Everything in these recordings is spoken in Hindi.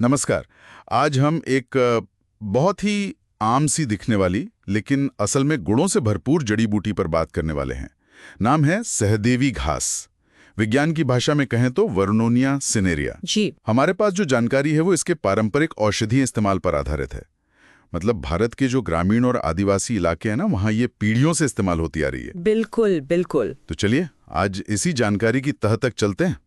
नमस्कार। आज हम एक बहुत ही आम सी दिखने वाली लेकिन असल में गुणों से भरपूर जड़ी बूटी पर बात करने वाले हैं। नाम है सहदेवी घास। विज्ञान की भाषा में कहें तो वर्नोनिया सिनेरिया। जी। हमारे पास जो जानकारी है वो इसके पारंपरिक औषधीय इस्तेमाल पर आधारित है। मतलब भारत के जो ग्रामीण और आदिवासी इलाके हैं ना, वहाँ ये पीढ़ियों से इस्तेमाल होती आ रही है। बिल्कुल बिल्कुल। तो चलिए आज इसी जानकारी की तह तक चलते हैं।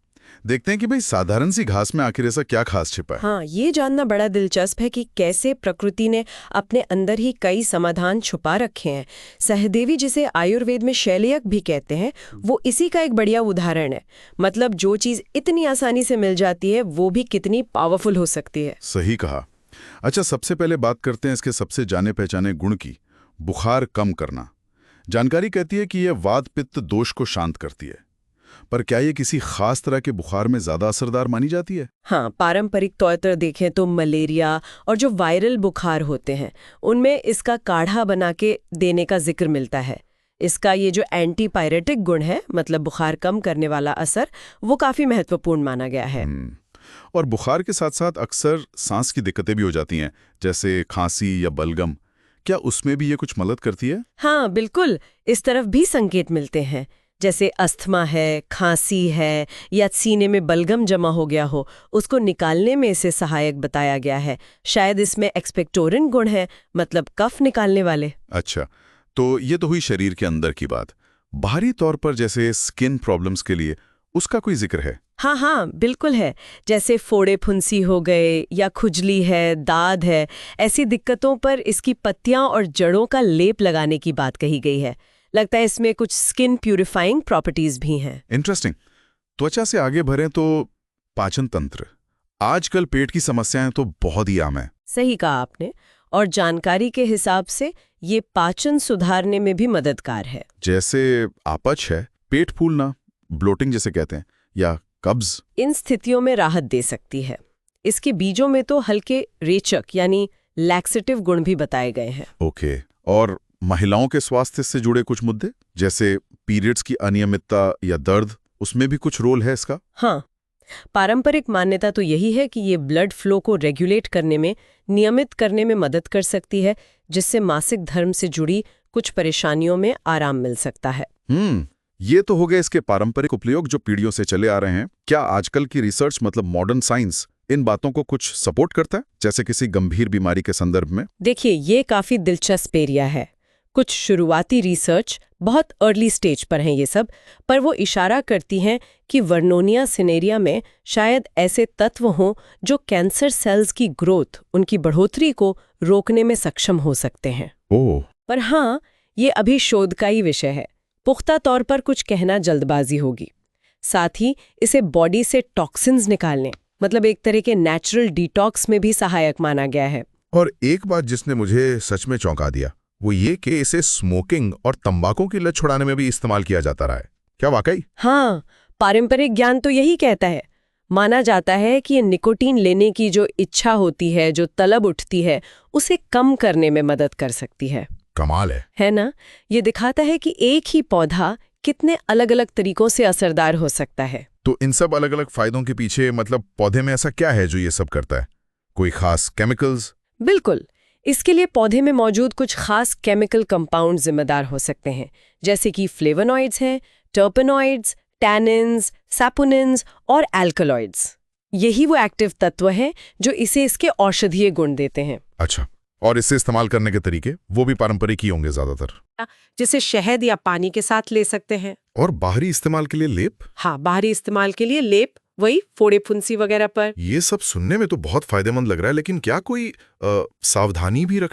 देखते हैं कि भाई साधारण सी घास में आखिर ऐसा क्या खास छिपा है। हाँ, ये जानना बड़ा दिलचस्प है कि कैसे प्रकृति ने अपने अंदर ही कई समाधान छुपा रखे हैं। सहदेवी, जिसे आयुर्वेद में शैलयक भी कहते हैं, वो इसी का एक बढ़िया उदाहरण है। मतलब जो चीज इतनी आसानी से मिल जाती है वो भी कितनी पावरफुल हो सकती है। सही कहा। अच्छा, सबसे पहले बात करते हैं इसके सबसे जाने पहचाने गुण की, बुखार कम करना। जानकारी कहती है कि यह वात पित्त दोष को शांत करती है, पर क्या ये किसी खास तरह के बुखार में ज्यादा असरदार मानी जाती है? हाँ, पारंपरिक तौर पर देखें तो मलेरिया और जो वायरल बुखार होते हैं उनमें इसका काढ़ा बना के देने का जिक्र मिलता है। इसका ये जो एंटीपायरेटिक गुण है, मतलब बुखार कम करने वाला असर, वो काफी महत्वपूर्ण माना गया है। और बुखार के साथ साथ अक्सर सांस की दिक्कतें भी हो जाती हैं, जैसे खांसी या बलगम। क्या उसमें भी ये कुछ मदद करती है? हाँ बिल्कुल, इस तरफ भी संकेत मिलते हैं। जैसे अस्थमा है, खांसी है या सीने में बलगम जमा हो गया हो, उसको निकालने में इसे सहायक बताया गया है। शायद इसमें एक्सपेक्टोरेंट गुण है, मतलब कफ निकालने वाले। अच्छा, तो ये तो हुई शरीर के अंदर की बात। बाहरी तौर पर जैसे स्किन प्रॉब्लम्स के लिए उसका कोई जिक्र है? हाँ हाँ बिल्कुल है। जैसे फोड़े फुंसी हो गए या खुजली है, दाद है, ऐसी दिक्कतों पर इसकी पत्तियां और जड़ों का लेप लगाने की बात कही गई है। लगता है इसमें कुछ स्किन प्यूरिफाइंग प्रॉपर्टीज भी हैं। इंटरेस्टिंग। त्वचा से आगे बढ़ें तो पाचन तंत्र। आजकल पेट की समस्याएं तो बहुत ही आम है। सही कहा आपने। और जानकारी के हिसाब से ये पाचन सुधारने में भी मददगार है। जैसे अपच है, पेट फूलना, ब्लोटिंग जिसे कहते हैं, या कब्ज। इन स्थितियों में राहत दे सकती है। इसके बीजों में तो हल्के रेचक यानी लैक्सेटिव गुण भी बताए गए हैं। ओके। और महिलाओं के स्वास्थ्य से जुड़े कुछ मुद्दे, जैसे पीरियड्स की अनियमितता या दर्द, उसमें भी कुछ रोल है इसका? हाँ, पारंपरिक मान्यता तो यही है कि ये ब्लड फ्लो को रेगुलेट करने में, नियमित करने में मदद कर सकती है, जिससे मासिक धर्म से जुड़ी कुछ परेशानियों में आराम मिल सकता है। ये तो हो गए इसके पारंपरिक उपयोग जो पीढ़ियों से चले आ रहे हैं। क्या आजकल की रिसर्च, मतलब मॉडर्न साइंस, इन बातों को कुछ सपोर्ट करता है, जैसे किसी गंभीर बीमारी के संदर्भ में? देखिए, ये काफी दिलचस्प एरिया है। कुछ शुरुआती रिसर्च, बहुत अर्ली स्टेज पर हैं ये सब, पर वो इशारा करती हैं कि वर्नोनिया सिनेरिया में शायद ऐसे तत्व हों जो कैंसर सेल्स की ग्रोथ, उनकी बढ़ोतरी को रोकने में सक्षम हो सकते हैं। ओह। पर हाँ, ये अभी शोध का ही विषय है। पुख्ता तौर पर कुछ कहना जल्दबाजी होगी। साथ ही इसे बॉडी से टॉक्सिन्स निकालने, मतलब एक तरह के नेचुरल डिटॉक्स में भी सहायक माना गया है। और एक बात जिसने मुझे सच में चौंका दिया वो ये कि इसे स्मोकिंग और तंबाकू की लत छुड़ाने में भी इस्तेमाल किया जाता रहा है। क्या वाकई? हाँ, पारंपरिक ज्ञान तो यही कहता है। माना जाता है कि ये निकोटीन लेने की जो इच्छा होती है, जो तलब उठती है, उसे कम करने में मदद कर सकती है। कमाल है ना? ये दिखाता है कि एक ही पौधा कितने अलग अलग तरीकों से असरदार हो सकता है। तो इन सब अलग अलग फायदों के पीछे मतलब पौधे में ऐसा क्या है जो ये सब करता है? कोई खास केमिकल्स? बिल्कुल, इसके लिए पौधे में मौजूद कुछ खास केमिकल कंपाउंड जिम्मेदार हो सकते हैं, जैसे कि फ्लेवोनॉइड्स हैं, टर्पेनॉइड्स, टैनिन्स, सैपोनिन्स और एल्कलॉइड्स। यही वो एक्टिव तत्व हैं जो इसे इसके औषधीय गुण देते हैं। अच्छा, और इसे इस्तेमाल करने के तरीके वो भी पारंपरिक ही होंगे ज्यादातर? जिसे शहद या पानी के साथ ले सकते हैं। और बाहरी इस्तेमाल के लिए लेप? हाँ, बाहरी इस्तेमाल के लिए लेप, वही फोड़े फुंसी वगैरह पर। ये सब सुनने में तो बहुत फायदेमंद लग रहा है, लेकिन क्या कोई सावधानी भी रखनी